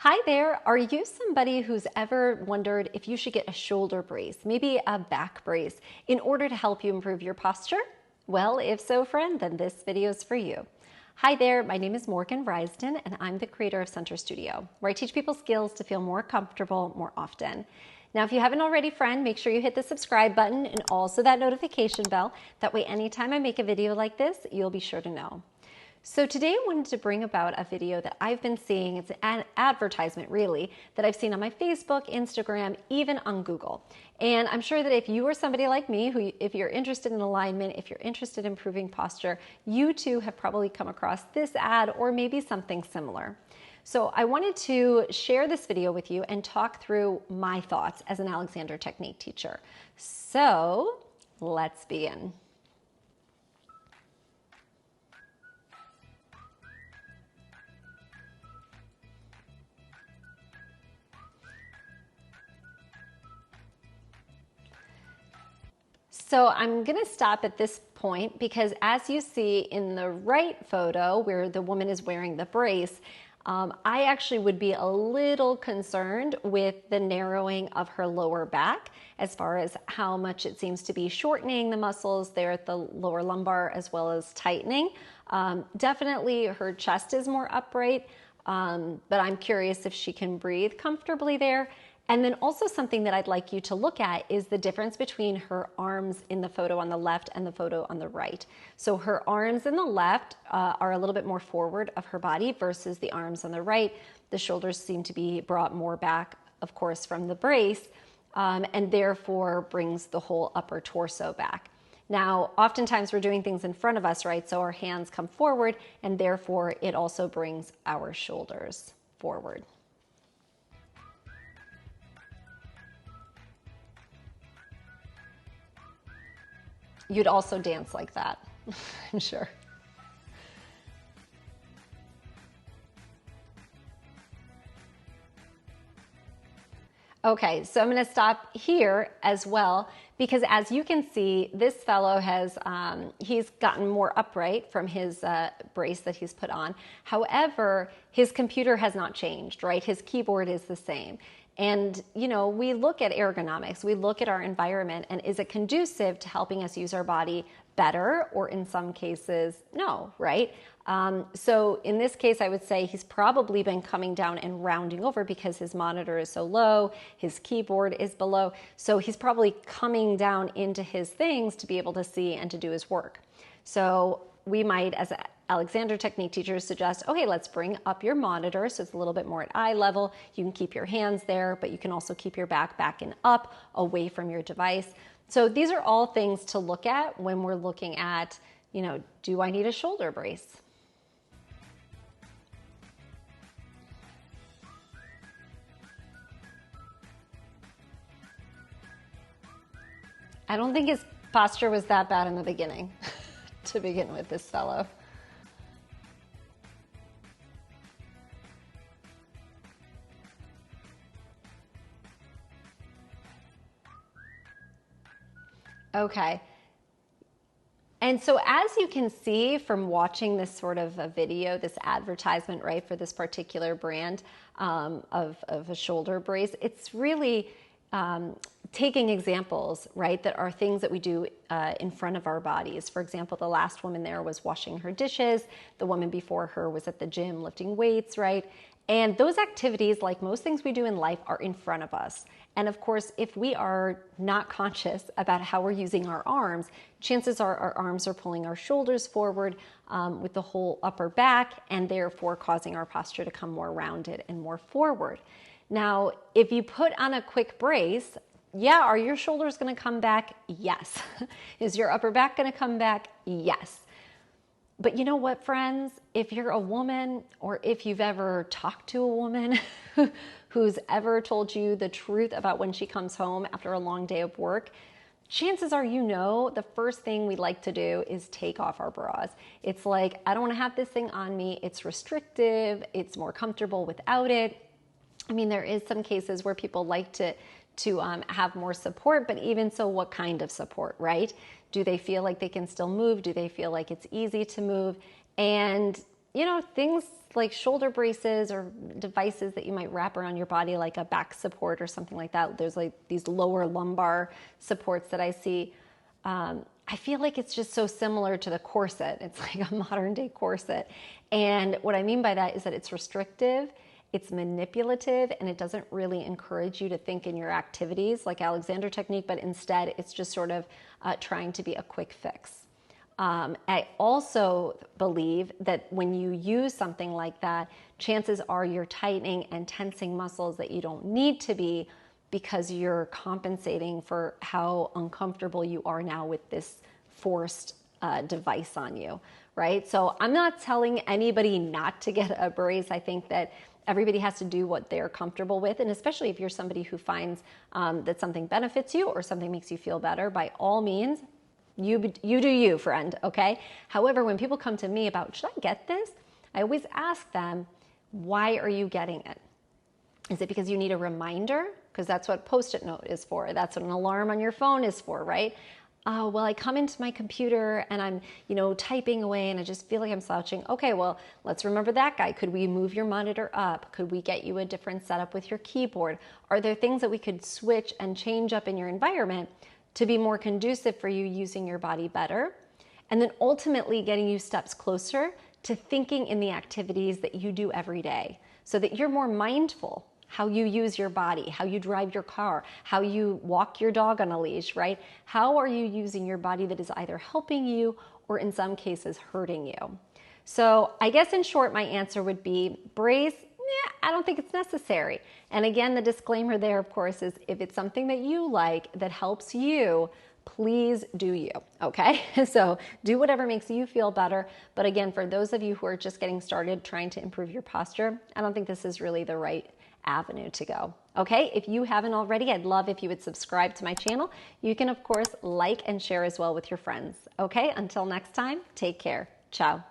Hi there. Are you somebody who's ever wondered if you should get a shoulder brace, maybe a back brace, in order to help you improve your posture? Well, if so, friend, then this video is for you. Hi there, my name is Morgan Risden, and I'm the creator of Center Studio, where I teach people skills to feel more comfortable more often. Now, if you haven't already, friend, make sure you hit the subscribe button and also that notification bell. That way, anytime I make a video like this, you'll be sure to know. So today I wanted to bring about a video that I've been seeing. It's an advertisement really that I've seen on my Facebook, Instagram, even on Google. And I'm sure that if you are somebody like me, who if you're interested in alignment, if you're interested in improving posture, you too have probably come across this ad or maybe something similar. So I wanted to share this video with you and talk through my thoughts as an Alexander Technique teacher. So let's begin. So I'm going to stop at this point because as you see in the right photo where the woman is wearing the brace, I actually would be a little concerned with the narrowing of her lower back as far as how much it seems to be shortening the muscles there at the lower lumbar as well as tightening. Definitely her chest is more upright, but I'm curious if she can breathe comfortably there. And then also something that I'd like you to look at is the difference between her arms in the photo on the left and the photo on the right. So her arms in the left are a little bit more forward of her body versus the arms on the right. The shoulders seem to be brought more back, of course, from the brace, and therefore brings the whole upper torso back. Now, oftentimes we're doing things in front of us, right? So our hands come forward, and therefore it also brings our shoulders forward. You'd also dance like that, I'm sure. Okay, so I'm going to stop here as well because as you can see, this fellow has, he's gotten more upright from his brace that he's put on. However, his computer has not changed, right? His keyboard is the same. And, you know, we look at ergonomics, we look at our environment, and is it conducive to helping us use our body better, or in some cases, no, right? So in this case, I would say he's probably been coming down and rounding over because his monitor is so low, his keyboard is below, so he's probably coming down into his things to be able to see and to do his work. So we might, as Alexander Technique teachers, suggest, okay, let's bring up your monitor so it's a little bit more at eye level. You can keep your hands there, but you can also keep your back and up away from your device. So these are all things to look at when we're looking at, you know, do I need a shoulder brace? I don't think his posture was that bad in the beginning to begin with, this fellow. Okay. And so as you can see from watching this sort of a video, this advertisement, right, for this particular brand of a shoulder brace, it's really taking examples, right, that are things that we do in front of our bodies. For example, the last woman there was washing her dishes. The woman before her was at the gym lifting weights, right? And those activities, like most things we do in life, are in front of us. And of course, if we are not conscious about how we're using our arms, chances are our arms are pulling our shoulders forward with the whole upper back and therefore causing our posture to come more rounded and more forward. Now, if you put on a quick brace, yeah, are your shoulders going to come back? Yes. Is your upper back going to come back? Yes. But you know what, friends? If you're a woman, or if you've ever talked to a woman who's ever told you the truth about when she comes home after a long day of work, chances are, you know, the first thing we like to do is take off our bras. It's like, I don't want to have this thing on me. It's restrictive. It's more comfortable without it. I mean, there is some cases where people like to have more support, but even so, what kind of support, right? Do they feel like they can still move? Do they feel like it's easy to move? And things like shoulder braces or devices that you might wrap around your body, like a back support or something like that. There's like these lower lumbar supports that I see. I feel like it's just so similar to the corset. It's like a modern day corset. And what I mean by that is that it's restrictive, it's manipulative, and it doesn't really encourage you to think in your activities like Alexander technique, but instead it's just sort of trying to be a quick fix. I also believe that when you use something like that, chances are you're tightening and tensing muscles that you don't need to be, because you're compensating for how uncomfortable you are now with this forced device on you, right? So I'm not telling anybody not to get a brace. I think that everybody has to do what they're comfortable with, and especially if you're somebody who finds that something benefits you or something makes you feel better, by all means, you do you, friend, okay? However, when people come to me about, should I get this? I always ask them, why are you getting it? Is it because you need a reminder? Because that's what Post-it note is for. That's what an alarm on your phone is for, right? Well, I come into my computer and I'm, typing away and I just feel like I'm slouching. Okay, well, let's remember that guy. Could we move your monitor up? Could we get you a different setup with your keyboard? Are there things that we could switch and change up in your environment to be more conducive for you using your body better? And then ultimately getting you steps closer to thinking in the activities that you do every day, so that you're more mindful how you use your body, how you drive your car, how you walk your dog on a leash, right? How are you using your body that is either helping you or in some cases hurting you? So I guess in short, my answer would be brace. I don't think it's necessary. And again, the disclaimer there, of course, is if it's something that you like that helps you, please do you, okay? So do whatever makes you feel better. But again, for those of you who are just getting started trying to improve your posture, I don't think this is really the right avenue to go. Okay, if you haven't already, I'd love if you would subscribe to my channel. You can, of course, like and share as well with your friends. Okay, until next time, take care. Ciao.